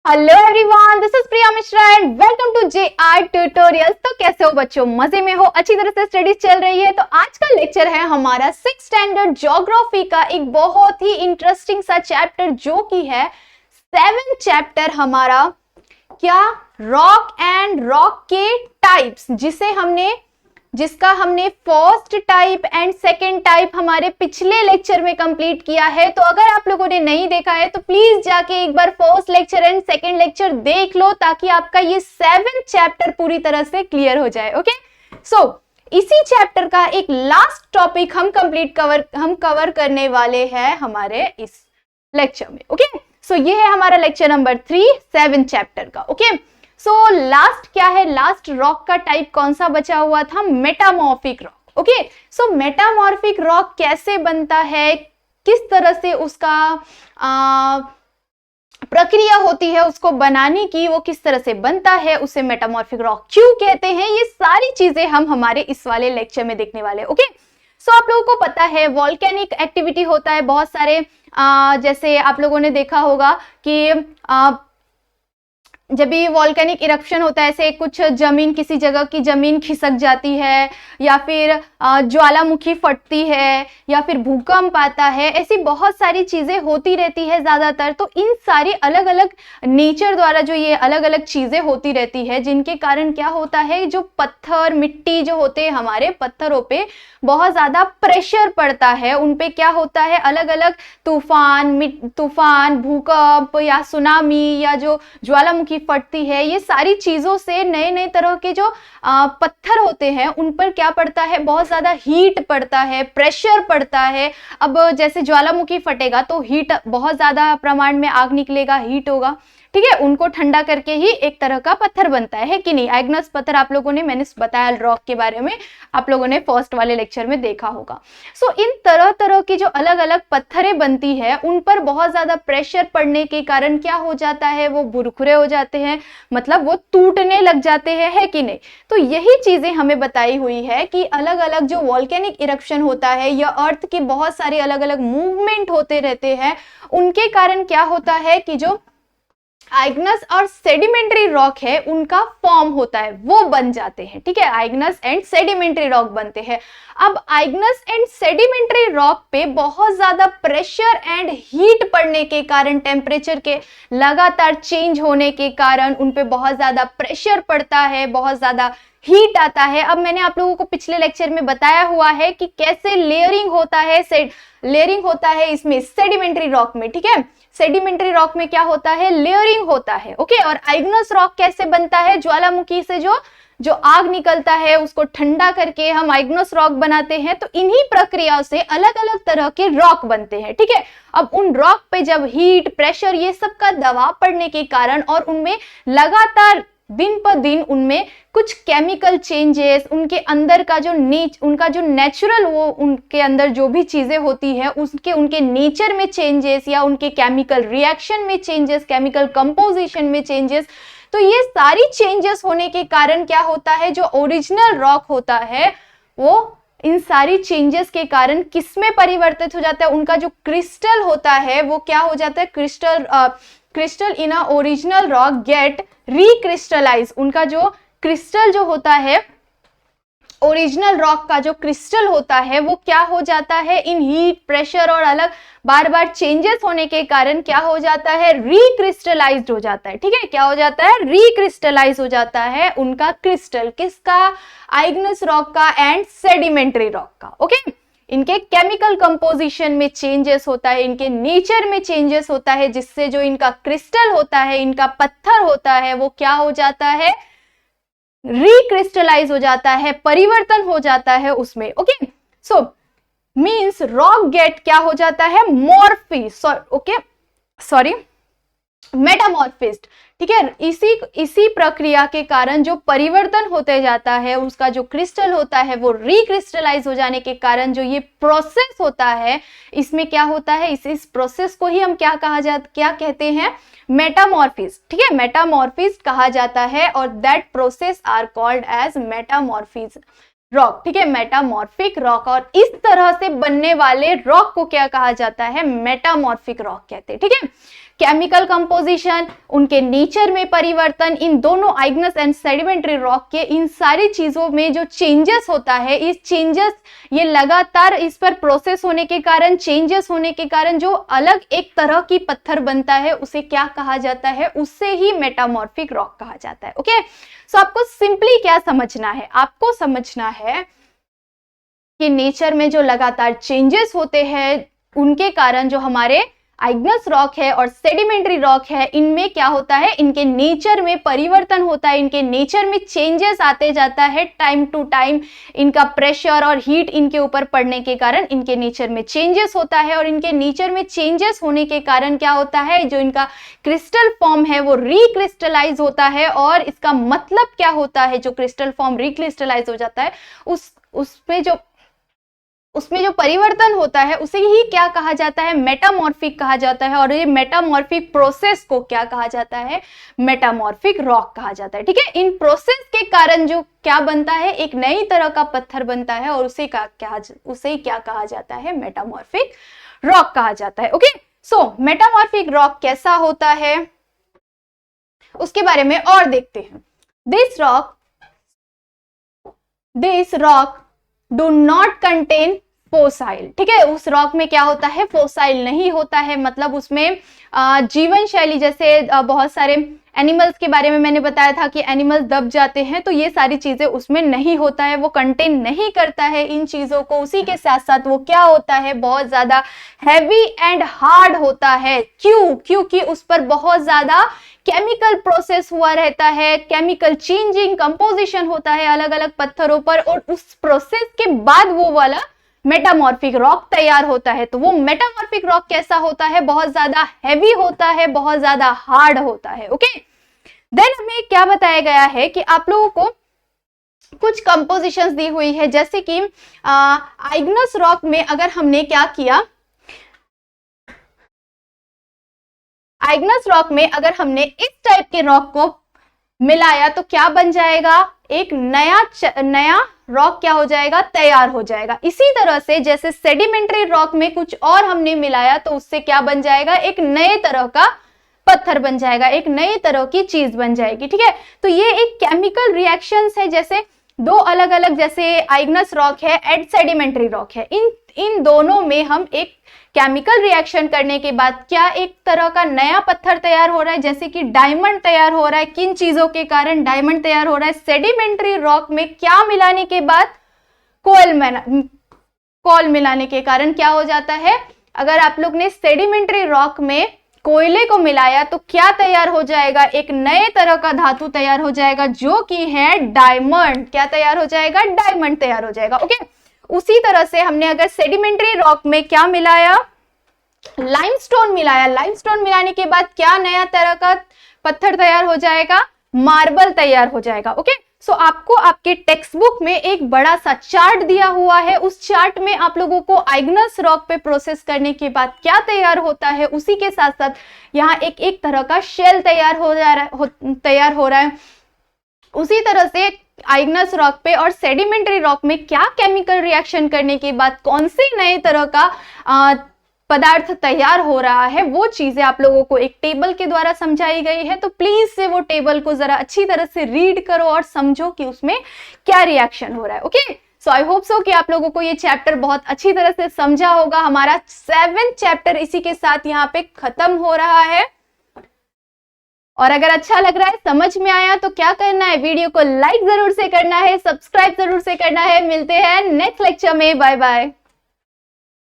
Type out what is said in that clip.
Hello everyone, this is Priya Mishra and welcome to JR tutorials. तो कैसे हो बच्चों, मजे में हो, अच्छी तरह से स्टडीज चल रही है। तो आज का लेक्चर है हमारा 6th स्टैंडर्ड ज्योग्राफी का एक बहुत ही इंटरेस्टिंग सा चैप्टर जो कि है 7th चैप्टर हमारा क्या, रॉक एंड रॉक के टाइप्स, जिसका हमने first type and second type हमारे पिछले लेक्चर में कंप्लीट किया है। तो अगर आप लोगों ने नहीं देखा है तो प्लीज जाके एक बार first lecture and second lecture देख लो ताकि आपका ये 7th चैप्टर पूरी तरह से क्लियर हो जाए। ओके, सो इसी चैप्टर का एक लास्ट टॉपिक हम कवर करने वाले हैं हमारे इस लेक्चर में। ओके, सो ये है हमारा लेक्चर नंबर 3 7th चैप्टर का। ओके, सो लास्ट क्या है, लास्ट रॉक का टाइप कौन सा बचा हुआ था, मेटामॉर्फिक रॉक। ओके, सो मेटामॉर्फिक रॉक कैसे बनता है, किस तरह से उसका प्रक्रिया होती है उसको बनाने की, वो किस तरह से बनता है, उसे मेटामॉर्फिक रॉक क्यों कहते हैं, ये सारी चीजें हम हमारे इस वाले लेक्चर में देखने वाले। ओके, सो आप लोगों को पता है वॉल्केनिक एक्टिविटी होता है बहुत सारे, जैसे आप लोगों ने देखा होगा कि जब भी वॉल्केनिक इरप्शन होता है, ऐसे कुछ जमीन, किसी जगह की जमीन खिसक जाती है या फिर ज्वालामुखी फटती है या फिर भूकंप आता है, ऐसी बहुत सारी चीजें होती रहती है ज्यादातर। तो इन सारी अलग अलग नेचर द्वारा जो ये अलग अलग चीजें होती रहती है, जिनके कारण क्या होता है, जो पत्थर मिट्टी जो होते हैं हमारे पत्थरों पे बहुत ज्यादा प्रेशर पड़ता है, उनपे क्या होता है, अलग अलग तूफान, भूकंप या सुनामी या जो ज्वालामुखी फटती है, ये सारी चीजों से नए नए तरह के जो पत्थर होते हैं उन पर क्या पड़ता है, बहुत ज्यादा हीट पड़ता है, प्रेशर पड़ता है। अब जैसे ज्वालामुखी फटेगा तो हीट, बहुत ज्यादा प्रमाण में आग निकलेगा, हीट होगा, ठीक है, उनको ठंडा करके ही एक तरह का पत्थर बनता है कि नहीं। आइग्नस पत्थर आप लोगों ने, मैंने बताया रॉक के बारे में, आप लोगों ने फर्स्ट वाले लेक्चर में देखा होगा। सो इन तरह तरह की जो अलग अलग पत्थरें बनती है उन पर बहुत ज्यादा प्रेशर पड़ने के कारण क्या हो जाता है, वो भुरभुरे हो जाते हैं, मतलब वो टूटने लग जाते हैं, है कि नहीं। तो यही चीजें हमें बताई हुई है कि अलग अलग जो वॉल्केनिक इरप्शन होता है या अर्थ की बहुत सारे अलग अलग मूवमेंट होते रहते हैं, उनके कारण क्या होता है कि जो आइग्नस और सेडिमेंट्री रॉक है उनका फॉर्म होता है, वो बन जाते हैं, ठीक है, आइग्नस एंड सेडिमेंट्री रॉक बनते हैं। अब आइग्नस एंड सेडिमेंट्री रॉक पे बहुत ज्यादा प्रेशर एंड हीट पड़ने के कारण, टेम्परेचर के लगातार चेंज होने के कारण उन पे बहुत ज्यादा प्रेशर पड़ता है, बहुत ज्यादा हीट आता है। अब मैंने आप लोगों को पिछले लेक्चर में बताया हुआ है कि कैसे लेयरिंग होता है इसमें सेडिमेंट्री रॉक में, ठीक है, सेडिमेंट्री रॉक में क्या होता है, लेयरिंग होता है। ओके, और आइग्नस रॉक कैसे बनता है, ज्वालामुखी से जो आग निकलता है उसको ठंडा करके हम आइग्नस रॉक बनाते हैं। तो इन्हीं प्रक्रियाओं से अलग अलग तरह के रॉक बनते हैं, ठीक है। अब उन रॉक पे जब हीट, प्रेशर, ये सब का दबाव पड़ने के कारण और उनमें लगातार दिन पर दिन उनमें कुछ केमिकल चेंजेस, उनके अंदर का उनका जो नेचुरल, वो उनके अंदर जो भी चीजें होती है उनके नेचर में चेंजेस या उनके केमिकल रिएक्शन में चेंजेस, केमिकल कंपोजिशन में चेंजेस, तो ये सारी चेंजेस होने के कारण क्या होता है, जो ओरिजिनल रॉक होता है वो इन सारी चेंजेस के कारण किसमें परिवर्तित हो जाता है, उनका जो क्रिस्टल होता है वो क्या हो जाता है, क्रिस्टल इन अ ओरिजिनल रॉक गेट रिक्रिस्टलाइज। उनका जो क्रिस्टल जो होता है, ओरिजिनल रॉक का जो क्रिस्टल होता है वो क्या हो जाता है, इन हीट, प्रेशर और अलग बार बार चेंजेस होने के कारण क्या हो जाता है, रिक्रिस्टलाइज्ड हो जाता है, ठीक है, क्या हो जाता है, रिक्रिस्टलाइज हो जाता है उनका क्रिस्टल, किसका, आइग्नस रॉक का एंड सेडिमेंट्री रॉक का। ओके, इनके केमिकल कंपोजिशन में चेंजेस होता है, इनके नेचर में चेंजेस होता है, जिससे जो इनका क्रिस्टल होता है, इनका पत्थर होता है, वो क्या हो जाता है, रिक्रिस्टलाइज हो जाता है, परिवर्तन हो जाता है उसमें। Okay, so means rock get क्या हो जाता है, मेटामॉर्फिस्ड, ठीक है। इसी प्रक्रिया के कारण जो परिवर्तन होते जाता है, उसका जो क्रिस्टल होता है वो रिक्रिस्टलाइज हो जाने के कारण जो ये प्रोसेस होता है, इसमें क्या होता है, इस प्रोसेस को ही हम क्या कहते हैं, मेटामॉर्फिज्म, ठीक है, मेटामॉर्फिज्म कहा जाता है। और that process are called as metamorphism rock, ठीक है, मेटामॉर्फिक रॉक। और इस तरह से बनने वाले रॉक को क्या कहा जाता है, मेटामॉर्फिक रॉक कहते हैं, ठीक है। केमिकल कंपोजिशन, उनके नेचर में परिवर्तन, इन दोनों आइग्नस एंड सेडिमेंट्री रॉक के इन सारी चीजों में जो चेंजेस होता है, इस चेंजेस ये लगातार इस पर प्रोसेस होने के कारण, चेंजेस होने के कारण जो अलग एक तरह की पत्थर बनता है उसे क्या कहा जाता है, उससे ही मेटामॉर्फिक रॉक कहा जाता है। ओके, सो आपको सिंपली क्या समझना है, आपको समझना है कि नेचर में जो लगातार चेंजेस होते हैं उनके कारण जो हमारे आइग्नस रॉक है और सेडिमेंट्री रॉक है, इनमें क्या होता है, इनके नेचर में परिवर्तन होता है, इनके नेचर में चेंजेस आते जाता है टाइम टू टाइम। इनका प्रेशर और हीट इनके ऊपर पड़ने के कारण इनके नेचर में चेंजेस होता है, और इनके नेचर में चेंजेस होने के कारण क्या होता है, जो इनका क्रिस्टल फॉर्म है वो रिक्रिस्टलाइज होता है। और इसका मतलब क्या होता है, जो क्रिस्टल फॉर्म रिक्रिस्टलाइज हो जाता है उसमें जो परिवर्तन होता है उसे ही क्या कहा जाता है, मेटामॉर्फिक कहा जाता है। और ये मेटामॉर्फिक प्रोसेस को क्या कहा जाता है, मेटामॉर्फिक रॉक कहा जाता है। ठीक है, इन प्रोसेस के कारण जो क्या बनता है, एक नई तरह का पत्थर बनता है और उसे क्या कहा जाता है, मेटामॉर्फिक रॉक कहा जाता है। ओके, सो मेटामॉर्फिक रॉक कैसा होता है उसके बारे में और देखते हैं। This rock do not contain fossil. ठीक है, उस रॉक में क्या होता है, फोसाइल नहीं होता है, मतलब उसमें जीवन शैली, जैसे बहुत सारे एनिमल्स के बारे में मैंने बताया था कि एनिमल्स दब जाते हैं, तो ये सारी चीजें उसमें नहीं होता है, वो कंटेन नहीं करता है इन चीजों को। उसी के साथ साथ वो क्या होता है, बहुत ज्यादा हैवी एंड हार्ड होता है। क्यों? क्योंकि उस पर बहुत ज्यादा केमिकल प्रोसेस हुआ रहता है, केमिकल चेंजिंग कंपोजिशन होता है अलग अलग पत्थरों पर, और उस प्रोसेस के बाद वो वाला मेटामॉर्फिक रॉक तैयार होता है। तो वो मेटामॉर्फिक रॉक कैसा होता है, बहुत ज्यादा हैवी होता है, बहुत ज्यादा हार्ड होता है। ओके, देन हमें क्या बताया गया है कि आप लोगों को कुछ कंपोजिशंस दी हुई है, जैसे कि आइग्नस रॉक में अगर हमने क्या किया, आइग्नस रॉक में अगर हमने इस टाइप के रॉक को मिलाया तो क्या बन जाएगा, एक नया रॉक क्या हो जाएगा, तैयार हो जाएगा। इसी तरह से जैसे सेडिमेंट्री रॉक में कुछ और हमने मिलाया तो उससे क्या बन जाएगा, एक नए तरह का पत्थर बन जाएगा, एक नई तरह की चीज बन जाएगी। ठीक है, तो ये एक केमिकल रिएक्शंस है, जैसे दो अलग अलग, जैसे आइग्नस रॉक है एंड सेडिमेंट्री रॉक है, इन दोनों में हम एक केमिकल रिएक्शन करने के बाद क्या एक तरह का नया पत्थर तैयार हो रहा है, जैसे कि डायमंड तैयार हो रहा है। किन चीजों के कारण डायमंड तैयार हो रहा है, सेडिमेंट्री रॉक में क्या मिलाने के बाद, कोल मिलाने के कारण क्या हो जाता है। अगर आप लोग ने सेडिमेंट्री रॉक में कोयले को मिलाया तो क्या तैयार हो जाएगा, एक नए तरह का धातु तैयार हो जाएगा जो कि है डायमंड। क्या तैयार हो जाएगा, डायमंड तैयार हो जाएगा। ओके, उसी तरह से हमने अगर सेडिमेंट्री रॉक में क्या मिलाया, लाइमस्टोन मिलाया, लाइमस्टोन मिलाने के बाद क्या नया तरह का पत्थर तैयार हो जाएगा, मार्बल तैयार हो जाएगा। ओके, सो आपको आपके टेक्स्ट बुक में एक बड़ा सा चार्ट दिया हुआ है, उस चार्ट में आप लोगों को आइग्नस रॉक पे प्रोसेस करने के बाद क्या तैयार होता है, उसी के साथ साथ यहाँ एक तरह का शेल तैयार हो रहा है। उसी तरह से आइग्नस रॉक पे और सेडिमेंट्री रॉक में क्या केमिकल रिएक्शन करने के बाद कौन से नए तरह का पदार्थ तैयार हो रहा है, वो चीजें आप लोगों को एक टेबल के द्वारा समझाई गई है। तो प्लीज से वो टेबल को जरा अच्छी तरह से रीड करो और समझो कि उसमें क्या रिएक्शन हो रहा है। Okay, so I hope so कि आप लोगों को ये चैप्टर बहुत अच्छी तरह से समझा होगा। हमारा 7th चैप्टर इसी के साथ यहाँ पे खत्म हो रहा है। और अगर अच्छा लग रहा है, समझ में आया, तो क्या करना है, वीडियो को लाइक जरूर से करना है, सब्सक्राइब जरूर से करना है। मिलते हैं नेक्स्ट लेक्चर में, बाय बाय।